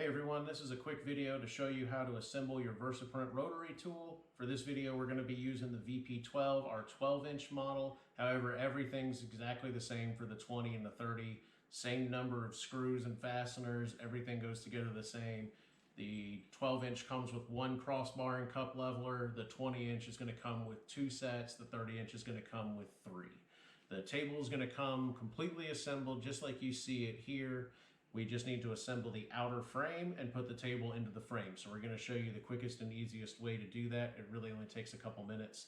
Hey everyone, this is a quick video to show you how to assemble your VersaPrint rotary tool. For this video, we're going to be using the VP12, our 12-inch model. However, everything's exactly the same for the 20 and the 30. Same number of screws and fasteners, everything goes together the same. The 12-inch comes with one crossbar and cup leveler. The 20-inch is going to come with 2 sets. The 30-inch is going to come with 3. The table is going to come completely assembled just like you see it here. We just need to assemble the outer frame and put the table into the frame. So we're going to show you the quickest and easiest way to do that. It really only takes a couple minutes.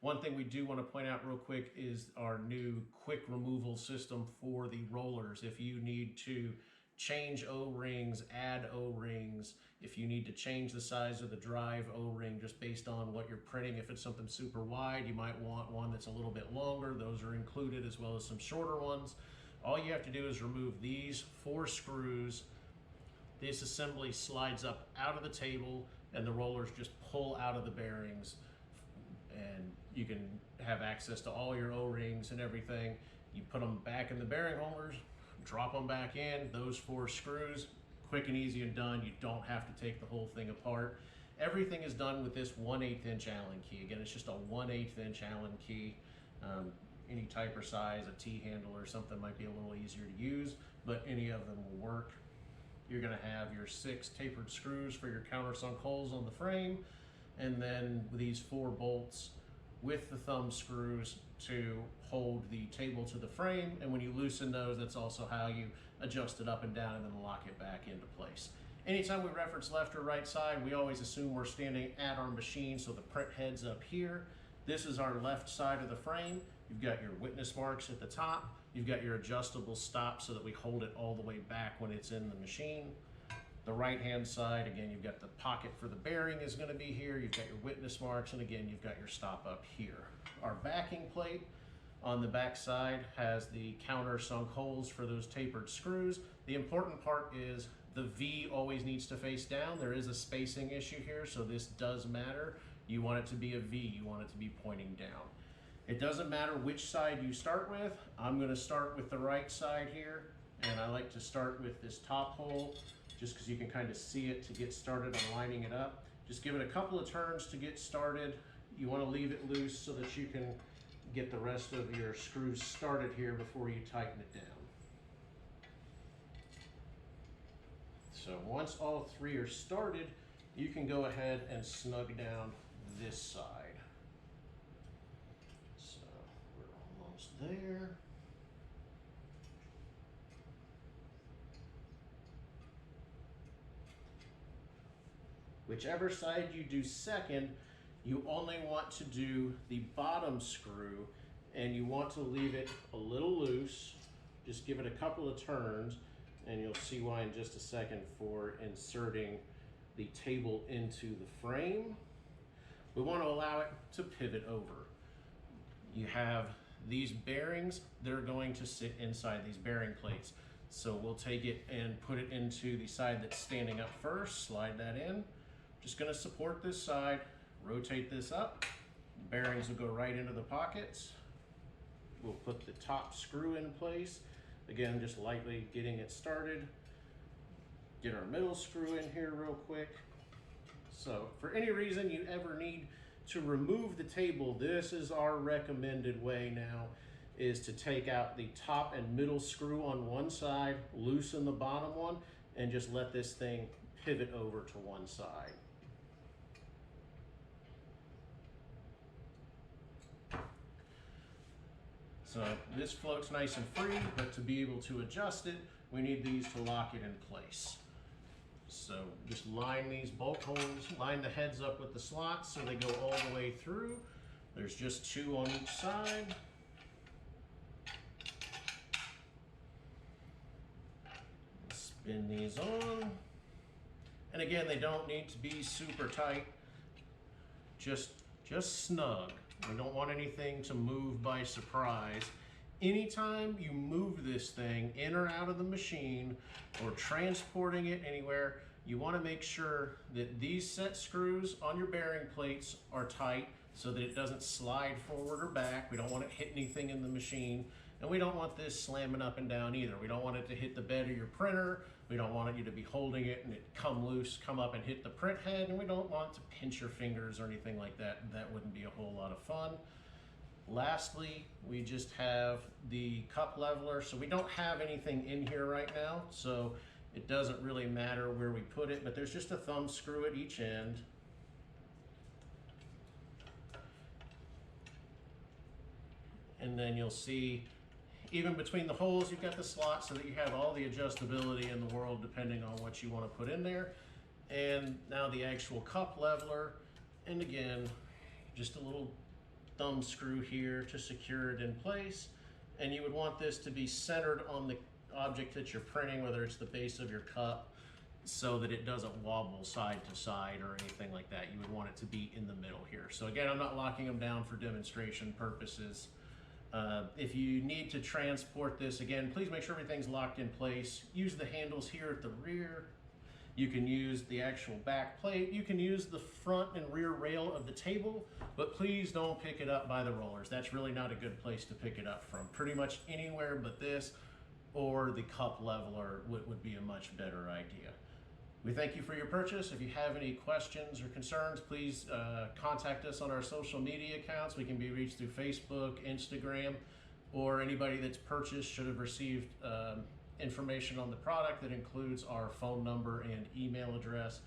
One thing we do want to point out real quick is our new quick removal system for the rollers. If you need to change O-rings, add O-rings, if you need to change the size of the drive O-ring just based on what you're printing, if it's something super wide, you might want one that's a little bit longer. Those are included, as well as some shorter ones. All you have to do is remove these 4 screws. This assembly slides up out of the table and the rollers just pull out of the bearings, and you can have access to all your O-rings and everything. You put them back in the bearing holders, drop them back in, those 4 screws, quick and easy and done. You don't have to take the whole thing apart. Everything is done with this 1/8 inch Allen key. Again, it's just a 1/8 inch Allen key. Any type or size, a T-handle or something might be a little easier to use, but any of them will work. You're going to have your 6 tapered screws for your countersunk holes on the frame, and then these 4 bolts with the thumb screws to hold the table to the frame. And when you loosen those, that's also how you adjust it up and down and then lock it back into place. Anytime we reference left or right side, we always assume we're standing at our machine, so the print head's up here. This is our left side of the frame. You've got your witness marks at the top. You've got your adjustable stop so that we hold it all the way back when it's in the machine. The right-hand side, again, you've got the pocket for the bearing is going to be here. You've got your witness marks, and again, you've got your stop up here. Our backing plate on the back side has the countersunk holes for those tapered screws. The important part is the V always needs to face down. There is a spacing issue here, so this does matter. You want it to be a V, you want it to be pointing down. It doesn't matter which side you start with. I'm going to start with the right side here, and I like to start with this top hole just because you can kind of see it to get started on lining it up. Just give it a couple of turns to get started. You want to leave it loose so that you can get the rest of your screws started here before you tighten it down. So once all 3 are started, you can go ahead and snug down this side. So we're almost there. Whichever side you do second, you only want to do the bottom screw, and you want to leave it a little loose. Just give it a couple of turns, and you'll see why in just a second for inserting the table into the frame. We want to allow it to pivot over. You have these bearings that are going to sit inside these bearing plates. So we'll take it and put it into the side that's standing up first, slide that in. Just going to support this side, rotate this up. Bearings will go right into the pockets. We'll put the top screw in place. Again, just lightly getting it started. Get our middle screw in here real quick. So for any reason you ever need to remove the table, this is our recommended way now, is to take out the top and middle screw on one side, loosen the bottom one, and just let this thing pivot over to one side. So this floats nice and free, but to be able to adjust it, we need these to lock it in place. So just line these bolt holes, line the heads up with the slots so they go all the way through. There's just 2 on each side. Spin these on. And again, they don't need to be super tight, just snug. We don't want anything to move by surprise. Anytime you move this thing in or out of the machine or transporting it anywhere, you want to make sure that these set screws on your bearing plates are tight so that it doesn't slide forward or back. We don't want it to hit anything in the machine, and we don't want this slamming up and down either. We don't want it to hit the bed of your printer We don't want you to be holding it and it come loose, come up and hit the print head, and we don't want to pinch your fingers or anything like that. That wouldn't be a whole lot of fun. Lastly, we just have the cup leveler. So we don't have anything in here right now, so it doesn't really matter where we put it, but there's just a thumb screw at each end. And then you'll see, even between the holes, you've got the slot so that you have all the adjustability in the world depending on what you want to put in there. And now the actual cup leveler, and again, just a little thumb screw here to secure it in place. And you would want this to be centered on the object that you're printing, whether it's the base of your cup, so that it doesn't wobble side to side or anything like that. You would want it to be in the middle here. So again, I'm not locking them down for demonstration purposes. If you need to transport this, again, please make sure everything's locked in place. Use the handles here at the rear. You can use the actual back plate. You can use the front and rear rail of the table, but please don't pick it up by the rollers. That's really not a good place to pick it up from. Pretty much anywhere but this or the cup leveler would be a much better idea. We thank you for your purchase. If you have any questions or concerns, please contact us on our social media accounts. We can be reached through Facebook, Instagram, or anybody that's purchased should have received information on the product that includes our phone number and email address.